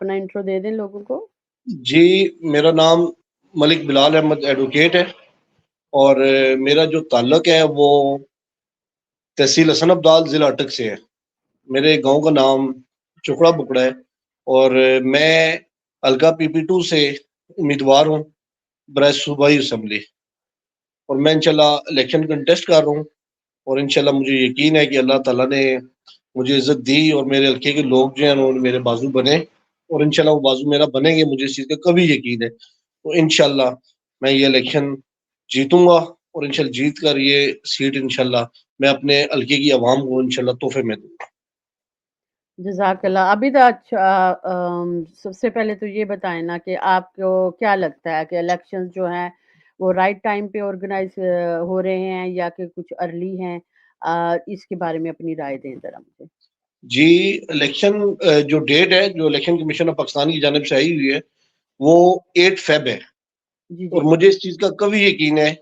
अपना इंट्रो दे दें लोगों को। जी, मेरा नाम मलिक बिलाल अहमद एडवोकेट है और मेरा जो ताल्लुक है वो तहसील हसन अब्दाल ज़िला अटक से है। मेरे गांव का नाम चुकड़ा बुकड़ा है और मैं हल्का PP2 से उम्मीदवार हूँ बराए सूबाई असम्बली और मैं इंशाल्लाह इलेक्शन कंटेस्ट कर रहा हूँ और इंशाल्लाह मुझे यकीन है कि अल्लाह ताला ने मुझे इज्जत दी और मेरे हल्के के लोग जो हैं उन्होंने मेरे बाजू बने और इंशाल्लाह वो बाजू मेरा बनेंगे, मुझे इस चीज़ का कभी यकीन है। तो इंशाल्लाह मैं ये इलेक्शन जीतूंगा और इंशाल्लाह जीत कर ये सीट इंशाल्लाह मैं अपने हल्के की आवाम को इंशाल्लाह तोहफे में दूंगा। जज़ाकल्लाह। अभी तो अच्छा सबसे पहले तो ये बताएँ ना कि आपको क्या लगता है कि इलेक्शंस जो हैं वो राइट टाइम पे ऑर्गेनाइज़ हो रहे हैं या कि कुछ अर्ली हैं? इसके बारे में अपनी राय दें ज़रा मुझे। जी, इलेक्शन जो डेट है जो इलेक्शन कमीशन ऑफ पाकिस्तान की जानब से आई हुई है वो 8 फेब है जी, और जी। मुझे इस चीज़ का कभी यकीन है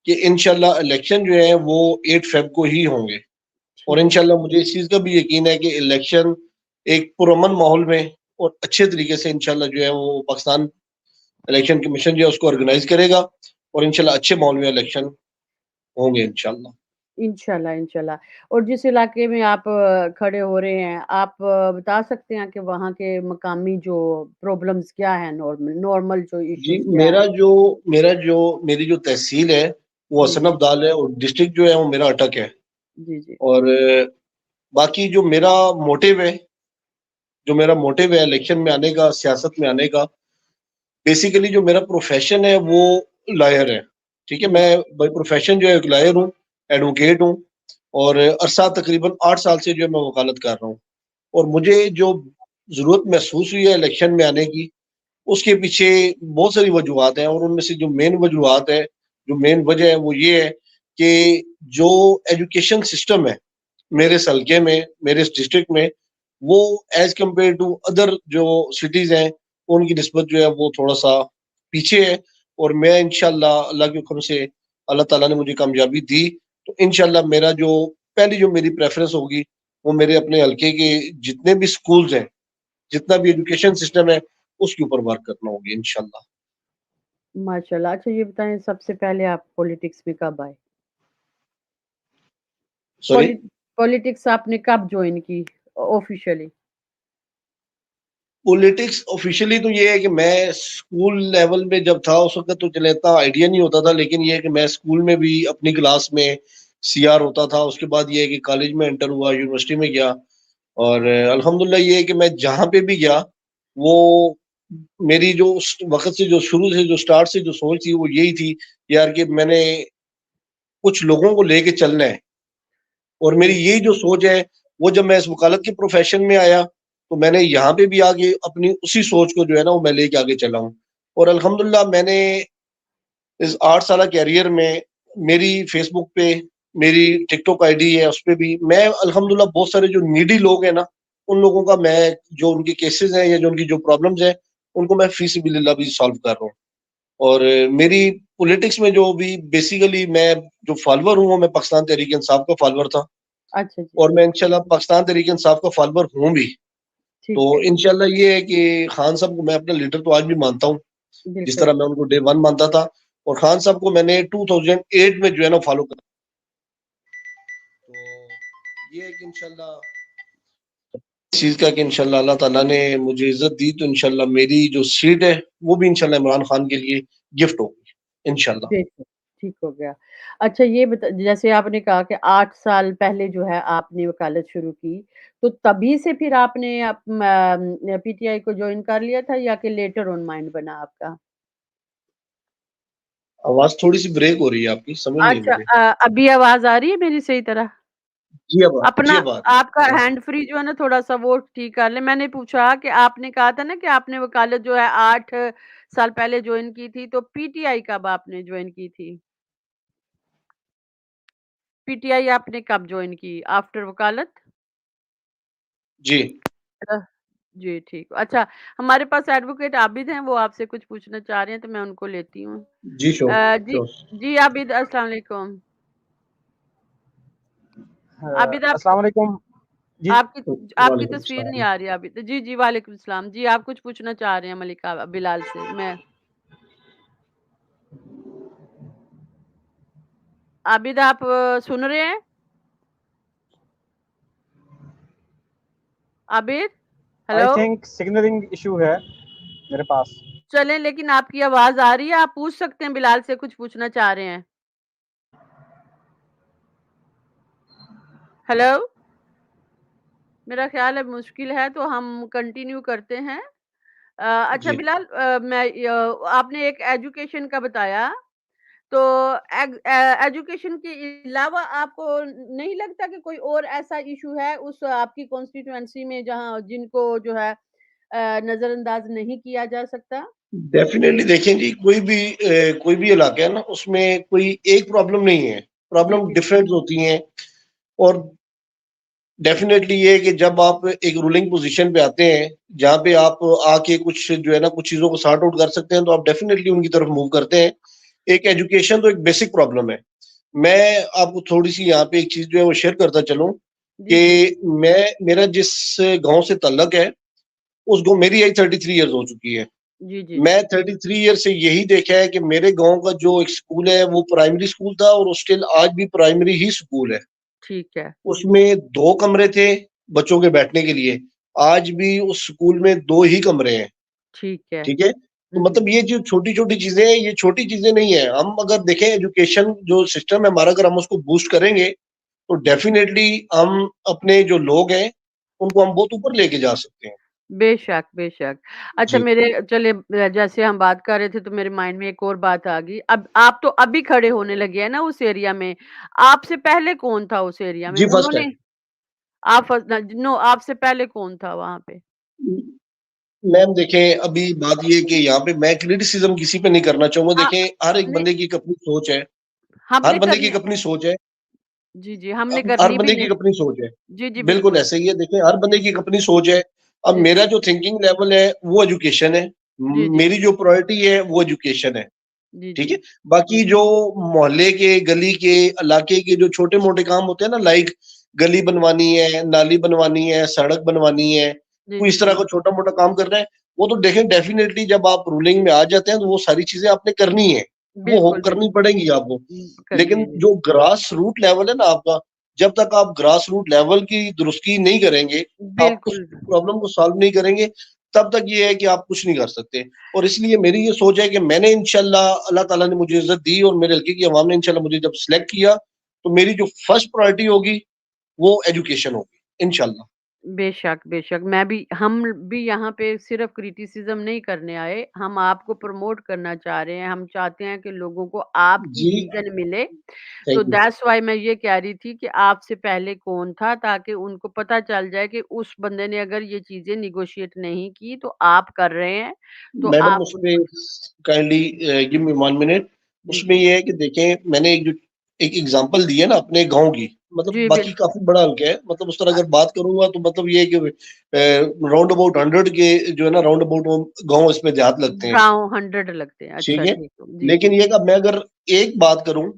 कि इंशाल्लाह इलेक्शन जो है वो 8 फेब को ही होंगे और ठीक है। इंशाल्लाह मुझे इस चीज़ का भी यकीन है कि इलेक्शन एक पुरअमन माहौल में और अच्छे तरीके से इंशाल्लाह जो है वो पाकिस्तान इलेक्शन कमीशन जो है उसको ऑर्गेनाइज करेगा और इंशाल्लाह अच्छे माहौल में इलेक्शन होंगे इंशाल्लाह। इंशाल्लाह, इंशाल्लाह। और जिस इलाके में आप खड़े हो रहे हैं, आप बता सकते हैं कि वहाँ के मकामी जो प्रॉब्लम्स क्या हैं नॉर्मल नॉर्मल जो जी, इश्यूज़ क्या हैं? मेरी जो तहसील है वो जी, हसन जी। अब्दाल है और डिस्ट्रिक्ट जो है वो मेरा अटक है जी, जी। और बाकी जो मेरा मोटिव है इलेक्शन में आने का, सियासत में आने का, बेसिकली जो मेरा प्रोफेशन है वो लॉयर है। ठीक है, जी, मैं बाय प्रोफेशन जो है एक लॉयर हूँ, एडवोकेट हूँ और अरसा तकरीबन 8 साल से जो है मैं वकालत कर रहा हूँ और मुझे जो ज़रूरत महसूस हुई है इलेक्शन में आने की, उसके पीछे बहुत सारी वजूहत हैं और उनमें से जो मेन वजूहत है, जो मेन वजह है वो ये है कि जो एजुकेशन सिस्टम है मेरे इस हल्के में, मेरे इस डिस्ट्रिक्ट में, वो एज़ कम्पेयर टू अदर जो सिटीज़ हैं, उनकी निस्बत जो है वो थोड़ा-सा पीछे है और मैं इंशाल्लाह अल्लाह के हुक्म से अल्लाह ताला ने मुझे कामयाबी दी, तो इंशाल्लाह पहली जो मेरी प्रेफ़रेंस होगी, वो मेरे अपने हल्के के जितने भी स्कूल्स हैं, जितना भी एजुकेशन सिस्टम है, उसके ऊपर वर्क करना होगी इंशाल्लाह। माशाल्लाह। अच्छा ये बताएँ सबसे पहले आप पॉलिटिक्स में कब आए? सॉरी? पॉलि पॉलिटिक्स आपने कब जॉइन की ऑफ़िशियली? पॉलिटिक्स ऑफिशियली तो ये है कि मैं स्कूल लेवल में जब था उस वक्त तो चले इतना आइडिया नहीं होता था, लेकिन ये है कि मैं स्कूल में भी अपनी क्लास में CR होता था। उसके बाद ये है कि कॉलेज में एंटर हुआ, यूनिवर्सिटी में गया और अल्हम्दुलिल्लाह ये है कि मैं जहाँ पे भी गया वो मेरी जो उस वक्त से जो शुरू से जो स्टार्ट से जो सोच थी वो यही थी यार कि मैंने कुछ लोगों को लेके चलना है और मेरी जी, यही जो सोच है वो जब मैं इस वकालत के प्रोफेशन में आया तो मैंने यहाँ पे भी आगे अपनी उसी सोच को जो है ना वो मैं लेके आगे चला हूँ और अल्हम्दुलिल्लाह मैंने इस 8 साल कैरियर में मेरी फेसबुक पे मेरी टिकटॉक आईडी है उस पे भी मैं अल्हम्दुलिल्लाह बहुत सारे जो नीडी लोग हैं ना उन लोगों का मैं जो उनके केसेस हैं या जो उनकी जो प्रॉब्लम्स हैं उनको मैं फी सिबिलिल्लाह भी सॉल्व कर रहा हूँ और मेरी पॉलिटिक्स में जो भी बेसिकली मैं जो फॉलोअर हूँ वो मैं पाकिस्तान तहरीक इंसाफ का फॉलोअर था अच्छा जी, और मैं इंशाल्लाह पाकिस्तान तहरीक इंसाफ का फॉलोअर हूँ भी। ठीक तो है, इंशाल्लाह ये है कि खान साहब को मैं अपना लीडर तो आज भी मानता हूँ, जिस बिल्कुल। तरह मैं उनको डे 1 मानता था और खान साहब को मैंने 2008 में जो है ना फॉलो करा। तो ये है कि इंशाल्लाह इस चीज़ का कि इंशाल्लाह अल्लाह ताला ने मुझे इज़्ज़त दी तो इंशाल्लाह मेरी जो सीट है वो भी इंशाल्लाह इमरान खान के लिए गिफ्ट होगी, इंशाल्लाह। बिल्कुल, ठीक हो गया। अच्छा ये बता जैसे आपने कहा कि 8 साल पहले जो है आपने वकालत शुरू की, तो तभी से फिर आपने पीटीआई को जॉइन कर लिया था या कि लेटर ऑन माइंड बना आपका? आवाज़ थोड़ी-सी ब्रेक हो रही है आपकी, समझ नहीं अच्छा मुझे। अभी आवाज़ आ रही है मेरी सही तरह? जी अपना अब आ रही आपका है। हैंड फ्री जो है ना थोड़ा-सा वो ठीक कर लें। मैंने पूछा कि आपने कहा था ना कि आपने वकालत जो है 8 साल पहले जॉइन की थी, तो पीटीआई कब आपने जॉइन की थी? पीटीआई आपने कब जॉइन की? आफ्टर वकालत? जी, अ, जी, ठीक। अच्छा, हमारे पास एडवोकेट आबिद हैं, वो आपसे कुछ पूछना चाह रहे हैं, तो मैं उनको लेती हूँ। जी श्योर, जी श्योर। जी, आबिद अस्सलाम वालेकुम। आबिद आप अस्सलाम वालेकुम। जी। आपकी आपकी वालेकुम तस्वीर नहीं सलाम। आ रही है अभी तो। जी, जी, वालेकुम सलाम। जी, आप कुछ पूछना चाह रहे हैं मलिका बिलाल से? मैं आबिद आप सुन रहे हैं? आबिद, आई हेलो? थिंक सिग्नलिंग इशू है मेरे पास। चलें लेकिन आपकी आवाज़ आ रही है, आप पूछ सकते हैं बिलाल से कुछ पूछना चाह रहे हैं। हेलो? मेरा ख़्याल है मुश्किल है तो हम कंटिन्यू करते हैं। अच्छा जी। बिलाल आपने एक एजुकेशन का बताया, तो एजुकेशन के अलावा आपको नहीं लगता कि कोई और ऐसा इश्यू है उस आपकी कॉन्स्टिट्यूएंसी में जहाँ जिनको जो है नज़रअंदाज नहीं किया जा सकता? डेफ़िनेटली देखें जी, कोई भी इलाका है ना, उसमें कोई एक प्रॉब्लम नहीं है, जी, प्रॉब्लम जी। डिफरेंट होती हैं। और डेफ़िनेटली ये है कि जब आप एक रूलिंग पोज़ीशन पे आते हैं, जहाँ पे आप आके कुछ जो है ना, कुछ चीज़ों को सॉर्ट आउट कर सकते हैं, तो आप डेफ़िनेटली उनकी तरफ मूव करते हैं। एक एजुकेशन तो एक बेसिक प्रॉब्लम है। मैं आपको थोड़ी-सी यहाँ पे एक चीज़ जो है वो शेयर करता चलूँ जी, जी। कि मेरा जिस गाँव से तल्लक है, उस गाँव मेरी एज 33 इयर्स हो चुकी है। जी, जी, मैं जी। 33 ईयर से यही देखा है कि मेरे गाँव का जो एक स्कूल है, वो प्राइमरी स्कूल था और स्टिल आज भी प्राइमरी ही स्कूल है। ठीक है। उसमें 2 कमरे थे बच्चों के बैठने के लिए, आज भी उस स्कूल में 2 ही कमरे हैं, ठीक है। ठीक है? तो हुँ, हुँ। मतलब ये जो छोटी-छोटी चीज़ें हैं, ये छोटी चीज़ें नहीं हैं। हम अगर देखें एजुकेशन जो सिस्टम है हमारा, अगर हम उसको बूस्ट करेंगे, तो डेफ़िनेटली हम अपने जो लोग हैं, उनको हम बहुत ऊपर लेके जा सकते हैं। बेशक, बेशक। अच्छा जी। मेरे चलिए जैसे हम बात कर रहे थे तो मेरे माइंड में एक और बात आ गई। अब आप तो अभी खड़े होने लगे हैं ना उस एरिया में। आपसे पहले कौन था उस एरिया में? जी, फर्स्ट है। उन्होंने आप फर्स्ट न नो आपसे पहले कौन था वहाँ पे? मैम देखें, अभी बात ये है कि यहाँ पे मैं क्रिटिसिज़्म किसी पे नहीं करना चाहूँगा। हाँ, देखें, हर एक नहीं बंदे की एक अपनी सोच है। हर हमने बंदे की करनी एक अपनी सोच है। जी, जी, हमने अब हर करनी भी बंदे की नहीं एक अपनी सोच है। जी, जी, बिल्कुल बिल्कुल। ऐसे ही है, देखिए हर बंदे जी, की एक अपनी सोच है। अब जी, मेरा जी। जो थिंकिंग लेवल है, वो एजुकेशन है। जी, जी। मेरी जो प्रायोरिटी है, वो एजुकेशन है। जी, ठीक जी। है? बाकी जो मोहल्ले के, गली के, इलाके के जो छोटे-मोटे काम होते हैं ना, लाइक गली बनवानी है, नाली बनवानी है, सड़क बनवानी है, जी, कोई जी, इस तरह जी। का छोटा-मोटा काम करना है, वो तो देखें डेफ़िनेटली जब आप रूलिंग में आ जाते हैं, तो वो सारी चीज़ें आपने करनी है। वो हो बिल्कुल, करनी बिल्कुल। पड़ेंगी आपको। करनी लेकिन है। जी। जो ग्रास रूट लेवल है ना आपका, जब तक आप ग्रास रूट लेवल की दुरुस्ती नहीं करेंगे, आप उस बिल्कुल। प्रॉब्लम को सॉल्व नहीं करेंगे, तब तक ये है कि आप कुछ नहीं कर सकते। और इसलिए मेरी ये सोच है कि मैंने इंशाल्लाह, अल्लाह ताला ने मुझे इज़्ज़त दी और मेरे हल्के की अवाम ने इंशाल्लाह मुझे जब सिलेक्ट किया, तो मेरी जो फर्स्ट प्रायोरिटी होगी, वो एजुकेशन होगी, इंशाल्लाह। बेशक, बेशक। मैं भी हम भी यहाँ पे सिर्फ़ क्रिटिसिज़्म नहीं करने आए, हम आपको प्रमोट करना चाह रहे हैं। हम चाहते हैं कि लोगों को आपकी जी, विज़न मिले। तो थैंक यू। दैट्स व्हाई मैं ये कह रही थी कि आपसे पहले कौन था ताकि उनको पता चल जाए कि उस बंदे ने अगर ये चीज़ें नेगोशिएट नहीं की तो आप कर रहे हैं, तो मैडम आप उसमें उनको काइंडली गिव मी 1 मिनट। जी, उसमें जी। ये है कि देखें, मैंने एक एग्ज़ाम्पल दी है ना अपने गाँव की, मतलब जी, बाकी काफ़ी बड़ा हल्का है, मतलब उस तरह अ, अगर बात करूँगा तो मतलब ये है कि राउंड अबाउट 100 के जो है ना, राउंड अबाउट वो गाँव इसमें देहात लगते हैं, गाँव 100 लगते हैं। ठीक अच्छा है? ठीक है। जी, लेकिन जी। ये है कि मैं अगर एक बात करूँ,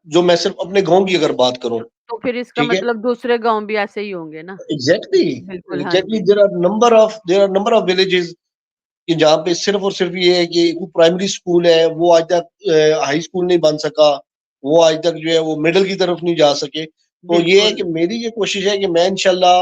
जो मैं सिर्फ़ अपने गाँव की अगर बात करूँ, तो फिर इसका ठीक है? मतलब दूसरे गाँव भी ऐसे ही होंगे ना? एग्ज़ैक्टली, बिल्कुल, हाँ एग्ज़ैक्टली जी। There are number of villages कि जहाँ पे सिर्फ़ और सिर्फ़ ये है कि वो प्राइमरी स्कूल है, वो आज तक हाई स्कूल नहीं बन सका, वो आज तक जो है वो मिडल की तरफ नहीं जा सके। तो ये है बिल्कुल, कि मेरी ये कोशिश है कि मैं इंशाल्लाह,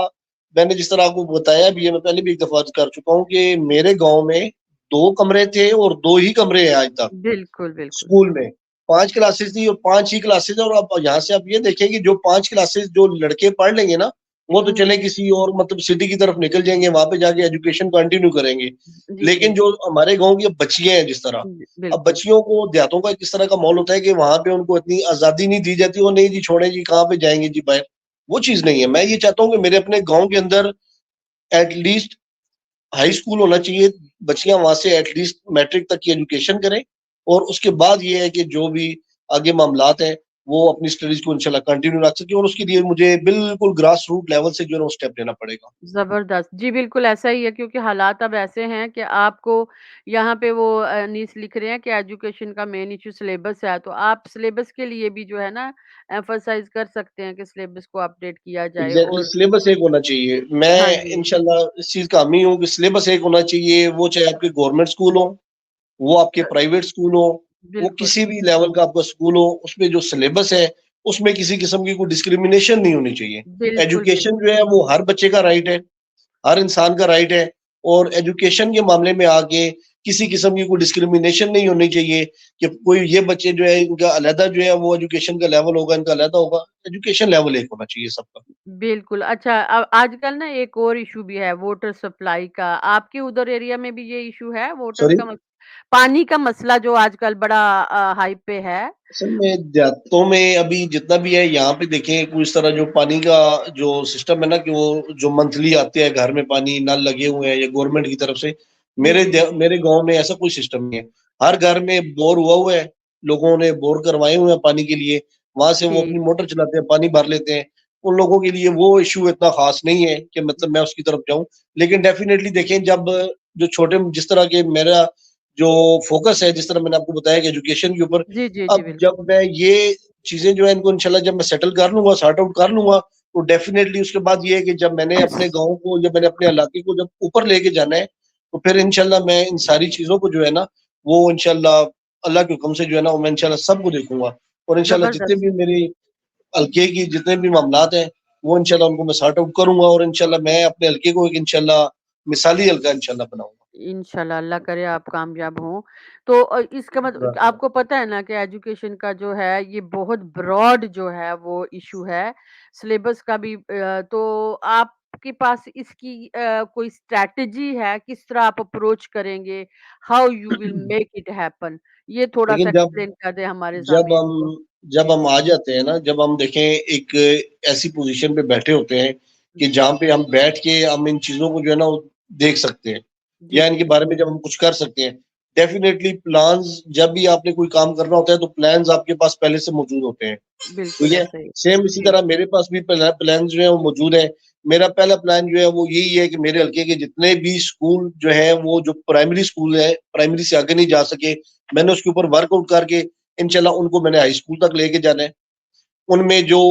मैंने जिस तरह आपको बताया भी है, मैं पहले भी एक दफ़ा अर्ज़ कर चुका हूँ कि मेरे गाँव में 2 कमरे थे और 2 ही कमरे हैं आज तक बिल्कुल, बिल्कुल। स्कूल में। 5 क्लासेस थी और 5 ही क्लासेस है, और आप यहाँ से आप ये देखें कि जो 5 क्लासेस जो लड़के पढ़ लेंगे ना, वो तो हुँ, चले हुँ। किसी और मतलब सिटी की तरफ निकल जाएँगे, वहाँ पे जाके एजुकेशन कंटिन्यू करेंगे। जी, लेकिन जी। जो हमारे गाँव की अब बच्चियाँ हैं जिस तरह, अब बिल्कुल। बच्चियों को देहातों का किस तरह का माहौल होता है कि वहाँ पे उनको इतनी आज़ादी नहीं दी जाती, वो नहीं जी छोड़ें जी, कहाँ पे जाएँगे जी बाहर, वो चीज़ नहीं है। मैं ये चाहता हूँ कि मेरे अपने गाँव के अंदर एट लीस्ट हाई स्कूल होना चाहिए, बच्चियाँ वहाँ से एट लीस्ट मैट्रिक तक की एजुकेशन करें, और उसके बाद ये है कि जो भी आगे मामलात हैं, वो अपनी स्टडीज़ को इंशाल्लाह कंटिन्यू रख सके और उसके लिए मुझे बिल्कुल ग्रास रूट लेवल से जो है ना वो स्टेप लेना पड़ेगा। ज़बरदस्त। जी, बिल्कुल ऐसा ही है क्योंकि हालात अब ऐसे हैं कि आपको यहाँ पे वो नीस लिख रहे हैं कि एजुकेशन का मेन इश्यू सिलेबस है, तो आप सिलेबस के लिए भी जो है ना एम्फसाइज़ कर सकते हैं कि सिलेबस को अपडेट किया जाए एग्ज़ैक्टली और सिलेबस एक होना चाहिए। हाँ मैं जी, इंशाल्लाह इस चीज़ का हामी हूँ कि सिलेबस एक होना चाहिए, वो चाहे आपके गवर्नमेंट स्कूल हों, वो आपके अ, प्राइवेट स्कूल हों, वो बिल्कुल। किसी भी लेवल का आपका स्कूल हो, उसमें जो सिलेबस है, उसमें किसी किस्म की कोई डिस्क्रिमिनेशन नहीं होनी चाहिए। बिल्कुल, एजुकेशन जो है वो हर बच्चे का राइट है। हर इंसान का राइट है और एजुकेशन के मामले में आके किसी किस्म की कोई डिस्क्रिमिनेशन नहीं होनी चाहिए कि कोई ये बच्चे जो है इनका अलहदा जो है वो एजुकेशन का लेवल होगा, इनका अलहदा होगा। एजुकेशन लेवल एक होना चाहिए सबका। बिल्कुल। अच्छा आजकल ना एक और इश्यू भी है वाटर सप्लाई का। आपके उधर एरिया में भी ये इश्यू है वाटर सॉरी? का पानी का मसला जो आजकल बड़ा हाइप पे है? असल में देहातों में अभी जितना भी है यहाँ पे देखें कोई इस तरह जो पानी का जो सिस्टम है ना कि वो जो मंथली आते हैं घर में पानी नल लगे हुए हैं या गवर्नमेंट की तरफ से जी, जी। मेरे गांव में ऐसा कोई सिस्टम नहीं है। हर घर में बोर हुआ है, लोगों ने बोर करवाए हुए हैं पानी के लिए, वहां से वो ठीक। अपनी मोटर चलाते हैं, पानी भर लेते हैं। उन लोगों के लिए वो इश्यू इतना खास नहीं है कि मतलब मैं उसकी तरफ जाऊं। लेकिन डेफिनेटली देखें जब जो छोटे जिस तरह के मेरा जो फोकस है, जिस तरह मैंने आपको बताया कि एजुकेशन के ऊपर, जी, जी, जी, अब बिल्कुल। जब मैं ये चीज़ें जो है इनको इंशाल्लाह जब मैं सेटल कर लूँगा, सॉर्ट आउट कर लूँगा, तो डेफ़िनेटली उसके बाद ये है कि जब मैंने अपने गाँव को, जब मैंने अपने इलाके को जब ऊपर लेके जाना है, तो फिर इंशाल्लाह मैं इन सारी चीज़ों को जो है ना, वो इंशाल्लाह अल्लाह के हुक्म से जो है ना, वो मैं इंशाल्लाह सबको देखूँगा और इंशाल्लाह जितने ज़बरदस्त। भी मेरे हल्के की जितने भी मामलात हैं, वो इंशाल्लाह उनको मैं सॉर्ट आउट करूँगा और इंशाल्लाह मैं अपने हल्के को एक इंशाल्लाह मिसाली हल्का इंशाल्लाह बनाऊँगा। इंशाल्लाह अल्लाह करे आप कामयाब हों। तो इसका मतलब आपको पता है ना कि एजुकेशन का जो है ये बहुत ब्रॉड जो है वो इश्यू है। सिलेबस का भी तो आपके पास इसकी कोई स्ट्रैटेजी है? किस तरह आप अप्रोच करेंगे? How you will make it happen? ये थोड़ा-सा लेकिन जब एक्सप्लेन कर दें हमारे जब ज़ामिन को। हम जब हम आ जाते हैं ना, जब हम देखें एक ऐसी पोज़ीशन पे बैठे होते हैं कि जहाँ पे हम बैठ के हम इन चीज़ों को जो है ना वो देख सकते हैं जी, या जी, इनके जी। बारे में जब हम कुछ कर सकते हैं। डेफ़िनेटली प्लान्स जब भी आपने कोई काम करना होता है तो प्लान्स आपके पास पहले से मौजूद होते हैं। ठीक बिल्कुल है? ऐसा ही। सेम इसी जी, तरह मेरे पास भी प्लान जो है वो मौजूद है। मेरा पहला प्लान जो है वो यही है कि मेरे हल्के के जितने भी स्कूल जो हैं वो जो प्राइमरी स्कूल है, प्राइमरी से आगे नहीं जा सके, मैंने उसके ऊपर वर्कआउट करके इंशाल्लाह उनको मैंने हाई स्कूल तक लेके जाना है। उनमें जो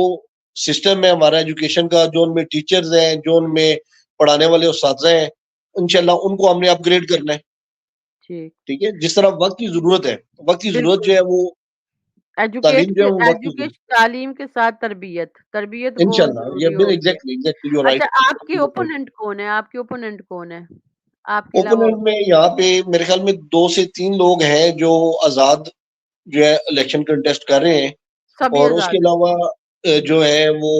सिस्टम है हमारा एजुकेशन का, जो उनमें टीचर्स हैं, जो उनमें पढ़ाने वाले उस्ताज़ हैं, इंशाल्लाह उनको हमने अपग्रेड करना है। ठीक। ठीक है? जिस तरह वक़्त की ज़रूरत है, वक़्त की ज़रूरत बिल्कुल। जो है वो तालीम जो है वो वक़्त की ज़रूरत तालीम के साथ तरबियत, तरबियत बहुत इंशाल्लाह ये ज़रूरी बिल होती है। एग्ज़ैक्टली यू आर अच्छा राइट। आपके ओपोनेंट कौन है? आपके ओपोनेंट कौन है? आपके अलावा ओपोनेंट में यहाँ पे मेरे ख़्याल में 2 से 3 लोग हैं जो आज़ाद जो है इलेक्शन कंटेस्ट कर रहे हैं सभी और उसके आज़ाद हैं? अलावा जो है वो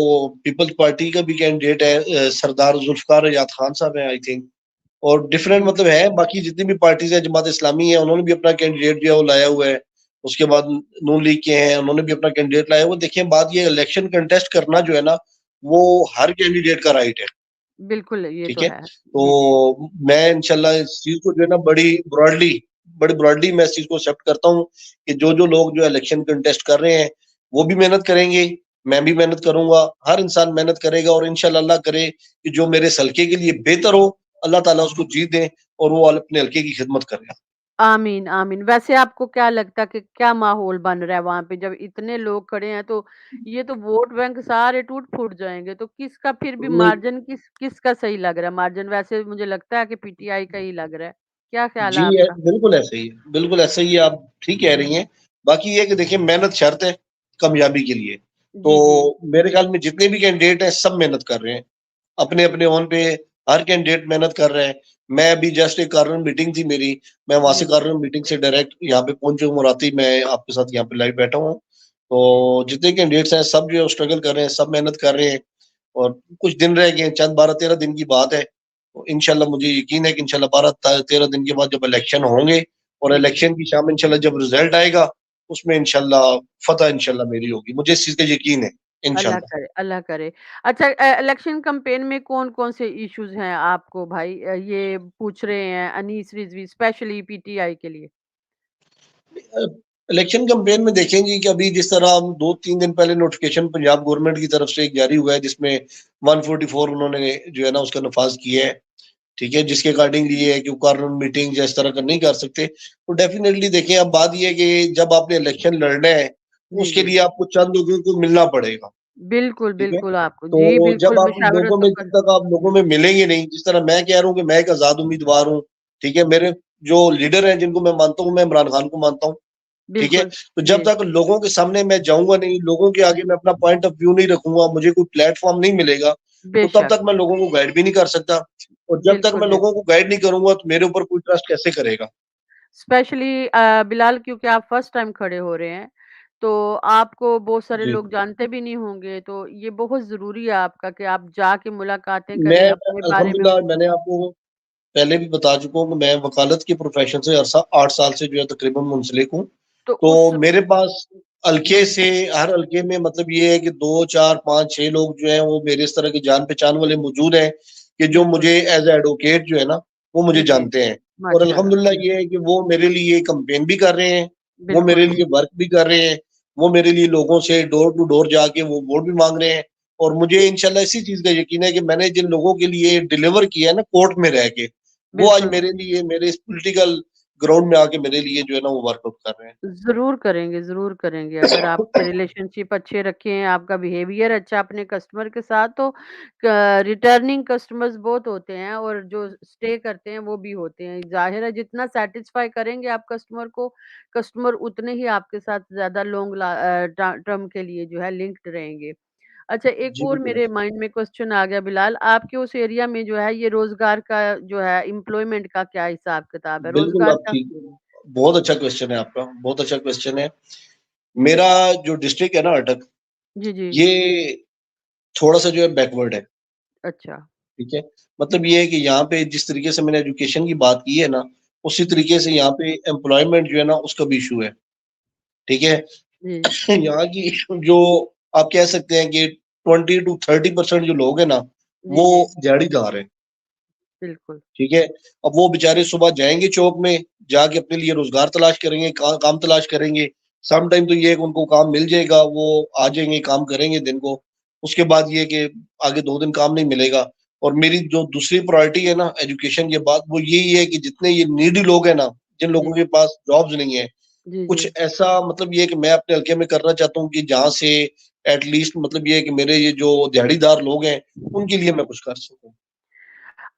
पीपल्स पार्टी का भी कैंडिडेट है, सरदार ज़ुल्फ़िकार आज़ाद खान साहब हैं आई थिंक। और डिफरेंट ठीक, मतलब है, बाकी जितनी भी पार्टीज़ हैं, जमात इस्लामी है, उन्होंने भी अपना कैंडिडेट जो है वो लाया हुआ है। उसके बाद नून लीग के हैं, उन्होंने भी अपना कैंडिडेट लाया हुआ है। देखिए बात ये इलेक्शन कंटेस्ट करना जो है ना, वो हर कैंडिडेट का राइट है। बिल्कुल ये ठीक तो है? है। जी, जी। तो मैं इंशाल्लाह इस चीज़ को जो है ना बड़ी ब्रॉडली मैं इस चीज़ को एक्सेप्ट करता हूँ कि जो-जो लोग जो इलेक्शन कंटेस्ट कर रहे हैं, वो भी मेहनत करेंगे, मैं भी मेहनत करूँगा, हर इंसान मेहनत करेगा और इंशाल्लाह अल्लाह करे कि जो मेरे इस हल्के के लिए बेहतर हो, अल्लाह ताला उसको जीत दें और वो अपने हल्के की खिदमत करे। आमीन, आमीन। वैसे आपको क्या लगता है कि क्या माहौल बन रहा है वहाँ पे जब इतने लोग खड़े हैं तो ये तो वोट बैंक सारे टूट-फूट जाएँगे। तो किसका फिर भी नहीं मार्जिन किसका सही लग रहा है? मार्जिन वैसे मुझे लगता है कि पीटीआई का ही लग रहा है। क्या ख़्याल जी, है आपका? बिल्कुल ऐसे ही है, बिल्कुल ऐसा ही है, आप ठीक कह रही हैं। बाकी ये है कि देखिए मेहनत शर्त है कामयाबी के लिए। जी, जी। तो मेरे ख़्याल में जितने भी कैंडिडेट हैं, सब मेहनत कर रहे हैं। अपने-अपने ओन पे हर कैंडिडेट मेहनत कर रहा है। मैं अभी जस्ट एक कार्यालय मीटिंग थी मेरी, मैं वहाँ जी, से जी। कार्यालय मीटिंग से डायरेक्ट यहाँ पे पहुँचे हूँ और आते ही मैं आपके साथ यहाँ पे लाइव बैठा हूँ। तो जितने कैंडिडेट्स हैं सब जो है स्ट्रगल कर रहे हैं, सब मेहनत कर रहे हैं और कुछ दिन रह गए हैं, चंद 12-13 दिन की बात है। तो इंशाल्लाह मुझे यकीन है कि इंशाल्लाह 12-13 दिन के बाद जब इलेक्शन होंगे और जी, जी। इलेक्शन की शाम इंशाल्लाह जब रिजल्ट आएगा, उसमें इंशाल्लाह फतह इंशाल्लाह मेरी होगी। मुझे इस चीज़ का यकीन है, अल्लाह इंशाल्लाह। करे, अल्लाह करे। अच्छा इलेक्शन कैंपेन में कौन-कौन से इश्यूज़ हैं आपको भाई ये पूछ रहे हैं अनीस रिज़वी स्पेशली पीटीआई के लिए? इलेक्शन कैंपेन में देखें जी कि अभी जिस तरह हम 2-3 दिन पहले नोटिफिकेशन पंजाब गवर्नमेंट की तरफ से एक जारी हुआ है जिसमें 144 उन्होंने जो है ना उसका नफाज किया है, ठीक है, जिसके अकॉर्डिंग ये है कि कार्नर मीटिंग इस तरह का नहीं कर सकते। तो डेफिनेटली देखें अब बात ये है कि जब आपने इलेक्शन लड़ना है, जी, उसके जी। लिए आपको चंद लोगों को मिलना पड़ेगा, बिल्कुल, ठीक है? बिल्कुल आपको जी, तो जब बिल्कुल आप उन मुशावरत लोगों तो में जब कर तक आप लोगों में मिलेंगे नहीं, जिस तरह मैं कह रहा हूँ कि मैं एक आज़ाद उम्मीदवार हूँ, ठीक है? मेरे जो लीडर हैं जिनको मैं मानता हूँ, मैं इमरान खान को मानता हूँ, ठीक है? बिल्कुल, तो जब जी, तक लोगों के सामने मैं जाऊँगा नहीं, लोगों के आगे मैं अपना पॉइंट ऑफ व्यू नहीं रखूँगा, मुझे कोई प्लेटफ़ॉर्म नहीं मिलेगा, तो तब बेशक, तक मैं लोगों को गाइड भी नहीं कर सकता और जब तक बिल्कुल, मैं लोगों बिल्कुल। को गाइड नहीं करूँगा, तो मेरे ऊपर कोई ट्रस्ट कैसे करेगा? स्पेशली बिलाल क्योंकि आप फर्स्ट टाइम खड़े हो रहे हैं, तो आपको बहुत सारे जी। लोग जानते भी नहीं होंगे, तो ये बहुत ज़रूरी है आपका कि आप जाके मुलाकातें मैं करें, अपने बारे में अल्हम्दुलिल्लाह मैंने आपको पहले भी बता चुका हूँ कि मैं वकालत के प्रोफ़ेशन से 8 साल से जो है तकरीबन मुंसलिक हूँ। तो तो उस मेरे पास हल्के जी, से हर हल्के में मतलब ये है कि 2, 4, 5, 6 लोग जो हैं वो मेरे इस तरह के जान-पहचान वाले मौजूद हैं कि जो बिल्कुल। मुझे एज़ अ एडवोकेट जो है ना, वो मुझे जी, जी। जानते हैं। और माशाअल्लाह, अल्हम्दुलिल्लाह जी, ये है कि वो मेरे लिए कैम्पेन भी कर रहे हैं, वो बिल्कुल, मेरे लिए वर्क भी कर रहे हैं, वो मेरे लिए लोगों से डोर टू डोर जाके वो वोट भी माँग रहे हैं। और मुझे इंशाल्लाह इसी चीज़ का यकीन है कि मैंने जिन लोगों के लिए डिलीवर किया है ना कोर्ट में रह के, वो आज बिल्कुल। मेरे लिए मेरे इस पॉलिटिकल ग्राउंड में आके मेरे लिए जो है ना वो वर्कआउट कर रहे हैं। ज़रूर करेंगे, ज़रूर करेंगे। अगर आपके रिलेशनशिप अच्छे रखे हैं, आपका बिहेवियर अच्छा अपने कस्टमर के साथ तो रिटर्निंग कस्टमर्स बहुत होते हैं और जो स्टे करते हैं वो भी होते हैं। ज़ाहिर है जितना सैटिस्फाई करेंगे आप कस्टमर को, कस्टमर उतने ही आपके साथ ज़्यादा टर्म के लिए जो है लिंक्ड रहेंगे। अच्छा एक जी, और बिल्कुल। मेरे माइंड में क्वेश्चन आ गया बिलाल, आपके उस एरिया में जो है ये रोज़गार का जो है एम्प्लॉयमेंट का क्या हिसाब-किताब है? बिल्कुल, रोज़गार आप का ठीक बहुत अच्छा क्वेश्चन है आपका, बहुत अच्छा क्वेश्चन है। मेरा जो डिस्ट्रिक्ट है ना अटक, जी, जी। ये थोड़ा-सा जो है बैकवर्ड है, अच्छा। ठीक है? मतलब ये है कि यहाँ पे जिस तरीके से मैंने एजुकेशन की बात की है ना, उसी जी, तरीके से यहाँ पे एम्प्लॉयमेंट जो है ना उसका भी इश्यू है, ठीक है? जी। यहाँ की जो आप कह सकते हैं कि 20 टू 30% जो लोग हैं ना, जी, वो जी, दिहाड़ीदार हैं। बिल्कुल। ठीक है? अब वो बेचारे सुबह जाएँगे चौक में, जाके अपने लिए रोज़गार तलाश करेंगे, काम तलाश करेंगे। सम टाइम तो ये है कि उनको काम मिल जाएगा, वो आ जाएँगे, काम करेंगे दिन को। उसके बाद ये है कि आगे 2 दिन काम नहीं मिलेगा और मेरी जो दूसरी प्रायोरिटी है ना एजुकेशन के बाद, वो यही है कि जितने ये नीडी लोग हैं ना, जिन जी, लोगों के पास जॉब्स नहीं है, जी, जी। कुछ ऐसा मतलब ये है कि मैं अपने हल्के में करना चाहता हूँ कि जहाँ से एट लीस्ट मतलब ये है कि मेरे ये जो दिहाड़ीदार लोग हैं, उनके लिए मैं कुछ कर सकूँ।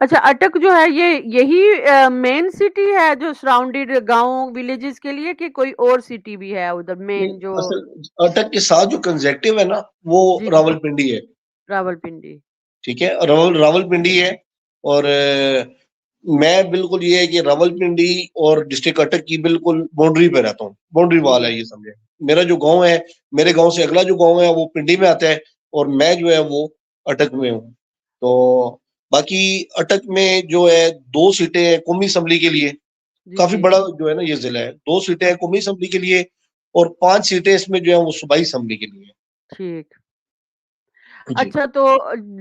अच्छा अटक जो है ये यही मेन सिटी है जो सराउंडेड गाँव विलेजेस के लिए कि कोई और सिटी भी है उधर नहीं, मेन जो असल अटक के साथ जो कंसेक्टिव है ना, वो जी, जी, रावलपिंडी है, रावलपिंडी। ठीक है? रावलपिंडी है और मैं बिल्कुल ये है कि रावलपिंडी और डिस्ट्रिक्ट अटक की बिल्कुल बाउंड्री पे रहता हूँ, बाउंड्री जी, वॉल जी। है ये समझे। मेरा जो गाँव है, मेरे गाँव से अगला जो गाँव है वो पिंडी में आता है और मैं जो है वो अटक में हूँ। तो बाकी अटक में जो है 2 सीटें हैं कौमी असेंबली के लिए, जी, काफ़ी जी। बड़ा जो है ना ये ज़िला है। 2 सीटें हैं कौमी असेंबली के लिए और 5 सीटें इसमें जो है वो सूबाई असेंबली के लिए हैं। ठीक। जी। अच्छा तो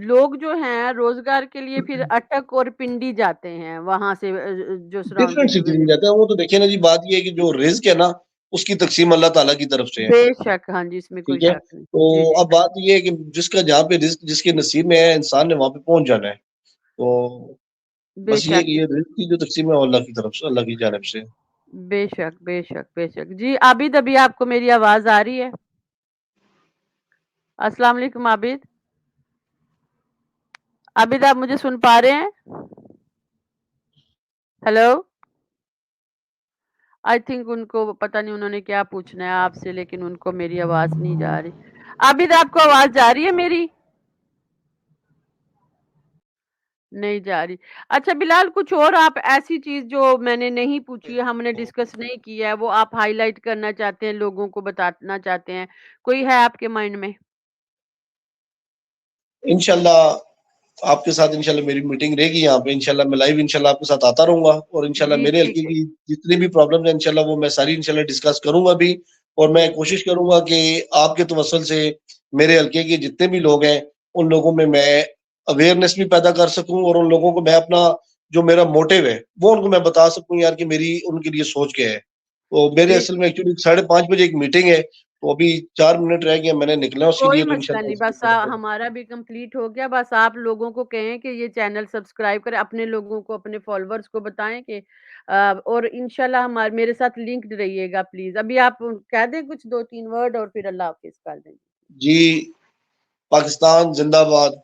लोग जो हैं रोज़गार के लिए फिर अटक और पिंडी जाते हैं वहाँ से जो डिफरेंट सराउंडेड सिटीज़ में विलेज जाता है, वो तो देखिए ना जी बात ये है कि जो रिज़्क है ना, उसकी तक़सीम अल्लाह ताला की तरफ से है, बेशक, हाँ जी, इसमें कोई ठीक है? शक नहीं। जी, तो जी। अब बात ये है कि जिसका जहाँ पे रिज़्क जिसके नसीब में है, इंसान ने वहाँ पे पहुँच जाना है। तो बस ये है बेशक, कि ये रिज़्क की जो तक़सीम है वो अल्लाह की तरफ से अल्लाह की जानिब से है। बेशक, बेशक, बेशक। जी, आबिद अभी आपको मेरी आवाज़ आ रही है? अस्सलाम वालेकुम आबिद। आबिद आप मुझे सुन पा रहे हैं? हेलो? आई थिंक उनको पता नहीं उन्होंने क्या पूछना है आपसे लेकिन उनको मेरी आवाज़ नहीं जा रही। आबिद आपको आवाज़ जा रही है मेरी? नहीं जा रही। अच्छा बिलाल कुछ और आप ऐसी चीज़ जो मैंने नहीं पूछी है, हमने डिस्कस नहीं किया है, वो आप हाइलाइट करना चाहते हैं, लोगों को बताना चाहते हैं, कोई है आपके माइंड में? इंशाल्लाह आपके साथ इंशाल्लाह मेरी मीटिंग रहेगी यहाँ पे, इंशाल्लाह मैं लाइव इंशाल्लाह आपके साथ आता रहूँगा और इंशाल्लाह जी, मेरे ठीक हल्के है। की जितनी भी प्रॉब्लम्स हैं इंशाल्लाह वो मैं सारी इंशाल्लाह डिस्कस करूँगा भी और मैं जी, कोशिश करूँगा कि आपके तवज्जुल से मेरे हल्के के जितने भी लोग हैं, उन लोगों में मैं अवेयरनेस भी पैदा कर सकूँ और उन लोगों को मैं अपना जो मेरा मोटिव है, वो उनको मैं बता सकूँ यार कि मेरी उनके लिए सोच क्या है। तो मेरे जी। असल में एक्चुअली 5:30 बजे एक मीटिंग है, तो अभी 4 मिनट रह गए, मैंने निकलना है उसके कोई लिए, तो मसला इंशाल्लाह नहीं, उसके बस बाद फिर हमारा भी कंप्लीट हो गया, बस आप लोगों को कहें कि ये चैनल सब्सक्राइब करें, अपने लोगों को, अपने फॉलोवर्स को बताएँ कि और इंशाल्लाह मेरे साथ लिंक्ड रहिएगा प्लीज़। अभी आप कह दें कुछ 2-3 वर्ड और फिर अल्लाह हाफ़िज़ कर दें। जी, पाकिस्तान ज़िंदाबाद,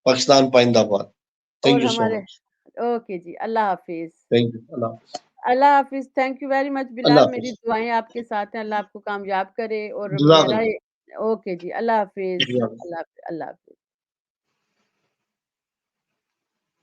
पाकिस्तान पाइंदाबाद। थैंक और यू सो हमारे मच। ओके जी, अल्लाह हाफ़िज़। Thank you. अल्लाह अल्लाह हाफ़िज़, थैंक यू वेरी मच अल्लाह बिलाल, मेरी हाफ़िज़। दुआएँ आपके साथ हैं, अल्लाह आपको कामयाब करे और मेरा जज़ाकल्लाह। ये ओके जी, अल्लाह हाफ़िज़, शुक्रिया। अल्लाह हाफ़िज़।